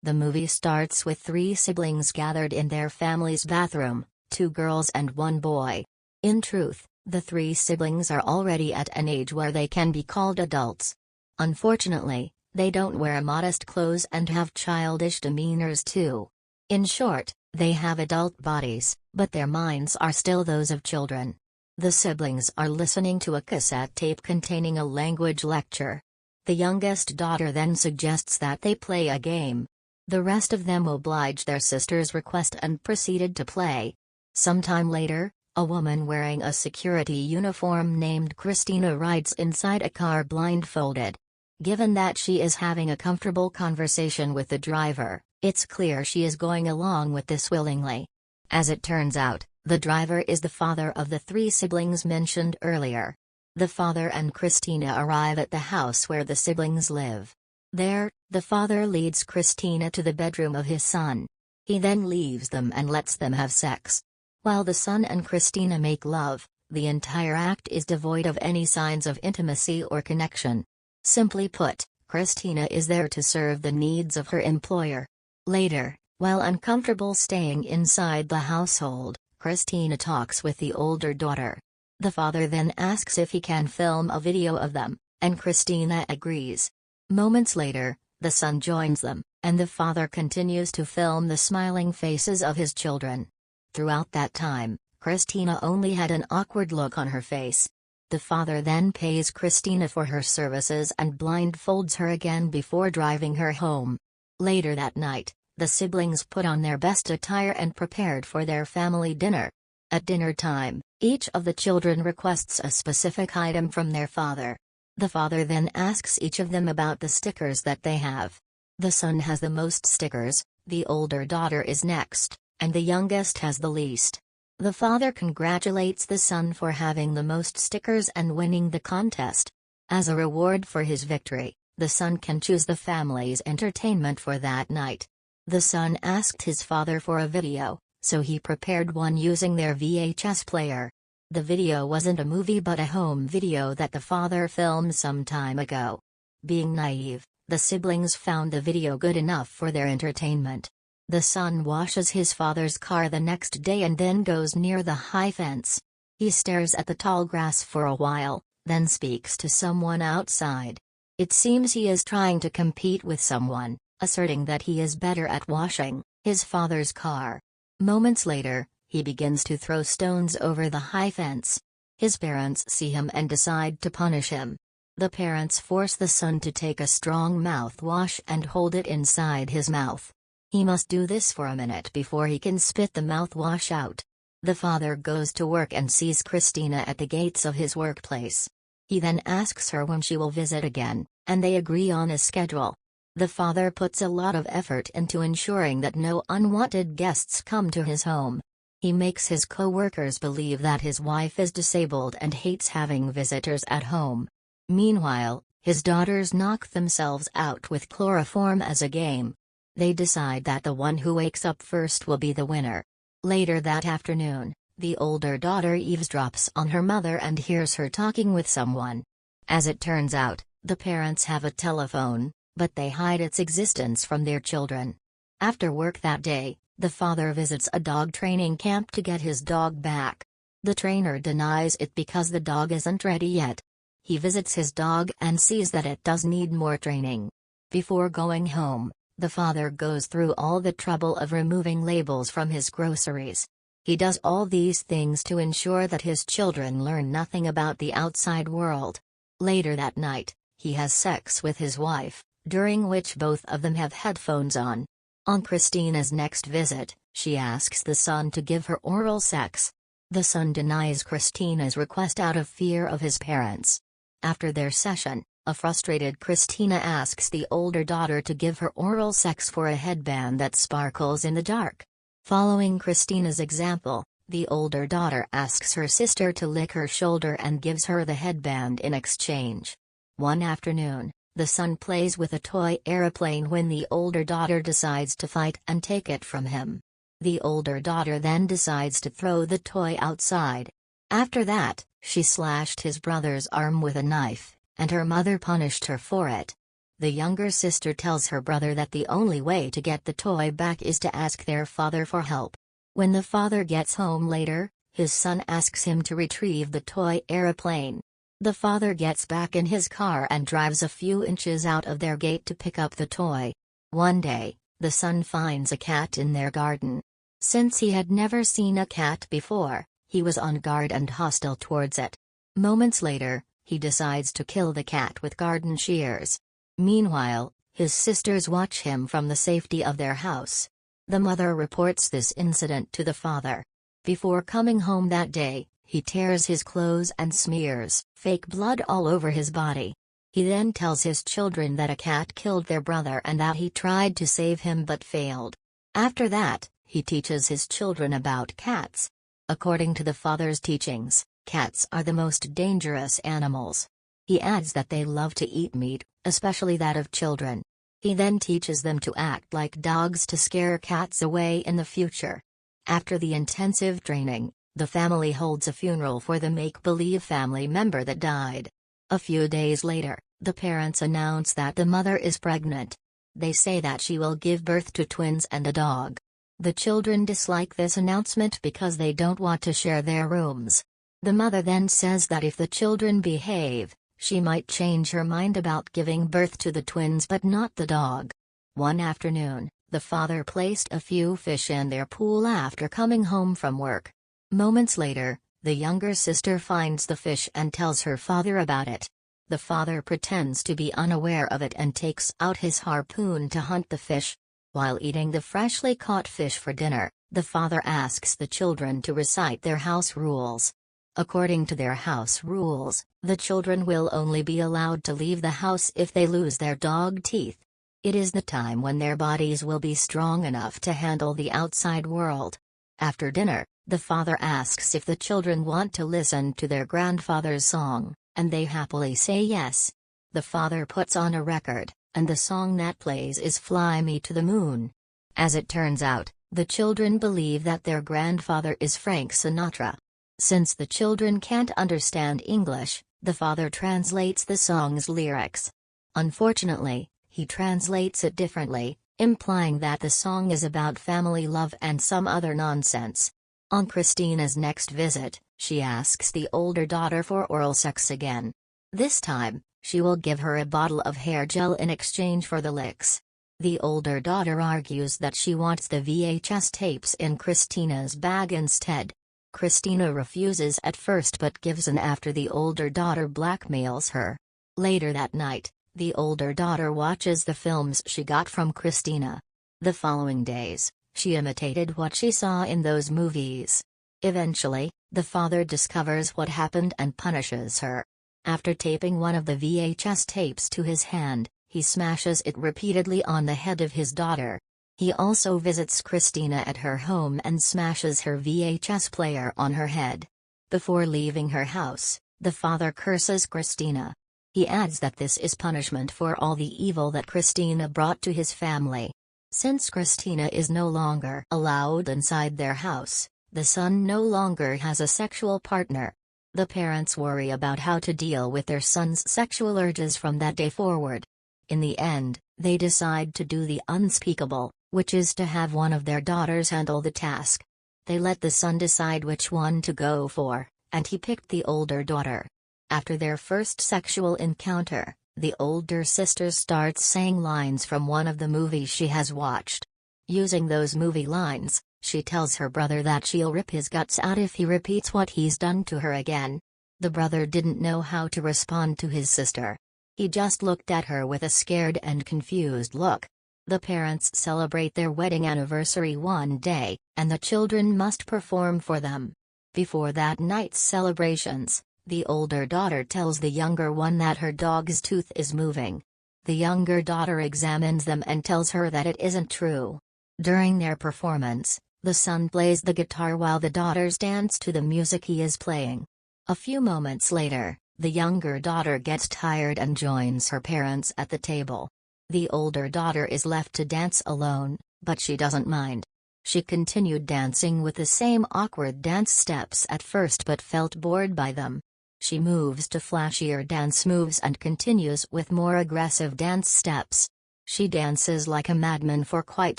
The movie starts with three siblings gathered in their family's bathroom, two girls and one boy. In truth, the three siblings are already at an age where they can be called adults. Unfortunately, they don't wear modest clothes and have childish demeanors too. In short, they have adult bodies, but their minds are still those of children. The siblings are listening to a cassette tape containing a language lecture. The youngest daughter then suggests that they play a game. The rest of them obliged their sister's request and proceeded to play. Sometime later, a woman wearing a security uniform named Christina rides inside a car blindfolded. Given that she is having a comfortable conversation with the driver, it's clear she is going along with this willingly. As it turns out, the driver is the father of the three siblings mentioned earlier. The father and Christina arrive at the house where the siblings live. There, the father leads Christina to the bedroom of his son. He then leaves them and lets them have sex. While the son and Christina make love, the entire act is devoid of any signs of intimacy or connection. Simply put, Christina is there to serve the needs of her employer. Later, while uncomfortable staying inside the household, Christina talks with the older daughter. The father then asks if he can film a video of them, and Christina agrees. Moments later, the son joins them, and the father continues to film the smiling faces of his children. Throughout that time, Christina only had an awkward look on her face. The father then pays Christina for her services and blindfolds her again before driving her home. Later that night, the siblings put on their best attire and prepared for their family dinner. At dinner time, each of the children requests a specific item from their father. The father then asks each of them about the stickers that they have. The son has the most stickers, the older daughter is next, and the youngest has the least. The father congratulates the son for having the most stickers and winning the contest. As a reward for his victory, the son can choose the family's entertainment for that night. The son asked his father for a video, so he prepared one using their VHS player. The video wasn't a movie but a home video that the father filmed some time ago. Being naive, the siblings found the video good enough for their entertainment. The son washes his father's car the next day and then goes near the high fence. He stares at the tall grass for a while, then speaks to someone outside. It seems he is trying to compete with someone, asserting that he is better at washing his father's car. Moments later, he begins to throw stones over the high fence. His parents see him and decide to punish him. The parents force the son to take a strong mouthwash and hold it inside his mouth. He must do this for a minute before he can spit the mouthwash out. The father goes to work and sees Christina at the gates of his workplace. He then asks her when she will visit again, and they agree on a schedule. The father puts a lot of effort into ensuring that no unwanted guests come to his home. He makes his co-workers believe that his wife is disabled and hates having visitors at home. Meanwhile, his daughters knock themselves out with chloroform as a game. They decide that the one who wakes up first will be the winner. Later that afternoon, the older daughter eavesdrops on her mother and hears her talking with someone. As it turns out, the parents have a telephone, but they hide its existence from their children. After work that day, the father visits a dog training camp to get his dog back. The trainer denies it because the dog isn't ready yet. He visits his dog and sees that it does need more training. Before going home, the father goes through all the trouble of removing labels from his groceries. He does all these things to ensure that his children learn nothing about the outside world. Later that night, he has sex with his wife, during which both of them have headphones on. On Christina's next visit, she asks the son to give her oral sex. The son denies Christina's request out of fear of his parents. After their session, a frustrated Christina asks the older daughter to give her oral sex for a headband that sparkles in the dark. Following Christina's example, the older daughter asks her sister to lick her shoulder and gives her the headband in exchange. One afternoon, the son plays with a toy airplane when the older daughter decides to fight and take it from him. The older daughter then decides to throw the toy outside. After that, she slashed his brother's arm with a knife, and her mother punished her for it. The younger sister tells her brother that the only way to get the toy back is to ask their father for help. When the father gets home later, his son asks him to retrieve the toy aeroplane. The father gets back in his car and drives a few inches out of their gate to pick up the toy. One day, the son finds a cat in their garden. Since he had never seen a cat before, he was on guard and hostile towards it. Moments later, he decides to kill the cat with garden shears. Meanwhile, his sisters watch him from the safety of their house. The mother reports this incident to the father. Before coming home that day, he tears his clothes and smears fake blood all over his body. He then tells his children that a cat killed their brother and that he tried to save him but failed. After that, he teaches his children about cats. According to the father's teachings, cats are the most dangerous animals. He adds that they love to eat meat, especially that of children. He then teaches them to act like dogs to scare cats away in the future. After the intensive training, the family holds a funeral for the make-believe family member that died. A few days later, the parents announce that the mother is pregnant. They say that she will give birth to twins and a dog. The children dislike this announcement because they don't want to share their rooms. The mother then says that if the children behave, she might change her mind about giving birth to the twins but not the dog. One afternoon, the father placed a few fish in their pool after coming home from work. Moments later, the younger sister finds the fish and tells her father about it. The father pretends to be unaware of it and takes out his harpoon to hunt the fish. While eating the freshly caught fish for dinner, the father asks the children to recite their house rules. According to their house rules, the children will only be allowed to leave the house if they lose their dog teeth. It is the time when their bodies will be strong enough to handle the outside world. After dinner, the father asks if the children want to listen to their grandfather's song, and they happily say yes. The father puts on a record, and the song that plays is "Fly Me to the Moon." As it turns out, the children believe that their grandfather is Frank Sinatra. Since the children can't understand English, the father translates the song's lyrics. Unfortunately, he translates it differently, implying that the song is about family love and some other nonsense. On Christina's next visit, she asks the older daughter for oral sex again. This time, she will give her a bottle of hair gel in exchange for the licks. The older daughter argues that she wants the VHS tapes in Christina's bag instead. Christina refuses at first but gives in after the older daughter blackmails her. Later that night, the older daughter watches the films she got from Christina. The following days, she imitated what she saw in those movies. Eventually, the father discovers what happened and punishes her. After taping one of the VHS tapes to his hand, he smashes it repeatedly on the head of his daughter. He also visits Christina at her home and smashes her VHS player on her head. Before leaving her house, the father curses Christina. He adds that this is punishment for all the evil that Christina brought to his family. Since Christina is no longer allowed inside their house, the son no longer has a sexual partner. The parents worry about how to deal with their son's sexual urges from that day forward. In the end, they decide to do the unspeakable, which is to have one of their daughters handle the task. They let the son decide which one to go for, and he picked the older daughter. After their first sexual encounter, the older sister starts saying lines from one of the movies she has watched. Using those movie lines, she tells her brother that she'll rip his guts out if he repeats what he's done to her again. The brother didn't know how to respond to his sister. He just looked at her with a scared and confused look. The parents celebrate their wedding anniversary one day, and the children must perform for them. Before that night's celebrations, the older daughter tells the younger one that her dog's tooth is moving. The younger daughter examines them and tells her that it isn't true. During their performance, the son plays the guitar while the daughters dance to the music he is playing. A few moments later, the younger daughter gets tired and joins her parents at the table. The older daughter is left to dance alone, but she doesn't mind. She continued dancing with the same awkward dance steps at first but felt bored by them. She moves to flashier dance moves and continues with more aggressive dance steps. She dances like a madman for quite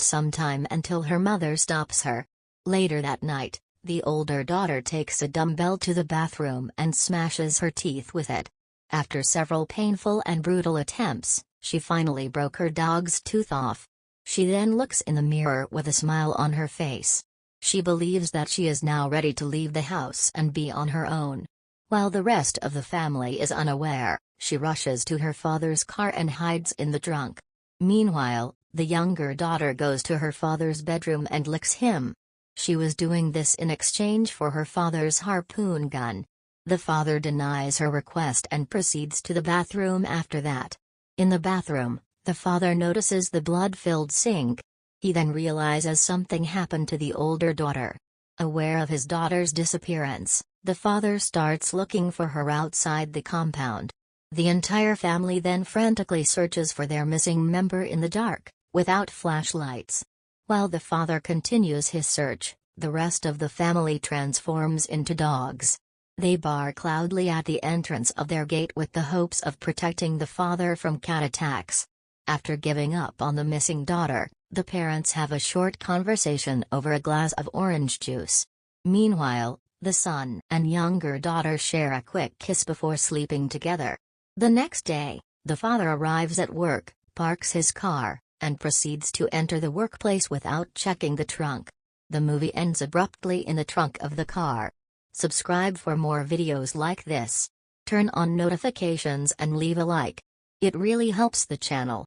some time until her mother stops her. Later that night, the older daughter takes a dumbbell to the bathroom and smashes her teeth with it. After several painful and brutal attempts, she finally broke her dog's tooth off. She then looks in the mirror with a smile on her face. She believes that she is now ready to leave the house and be on her own. While the rest of the family is unaware, she rushes to her father's car and hides in the trunk. Meanwhile, the younger daughter goes to her father's bedroom and licks him. She was doing this in exchange for her father's harpoon gun. The father denies her request and proceeds to the bathroom after that. In the bathroom, the father notices the blood-filled sink. He then realizes something happened to the older daughter. Aware of his daughter's disappearance, the father starts looking for her outside the compound. The entire family then frantically searches for their missing member in the dark, without flashlights. While the father continues his search, the rest of the family transforms into dogs. They bark loudly at the entrance of their gate with the hopes of protecting the father from cat attacks. After giving up on the missing daughter, the parents have a short conversation over a glass of orange juice. Meanwhile, the son and younger daughter share a quick kiss before sleeping together. The next day, the father arrives at work, parks his car, and proceeds to enter the workplace without checking the trunk. The movie ends abruptly in the trunk of the car. Subscribe for more videos like this. Turn on notifications and leave a like. It really helps the channel.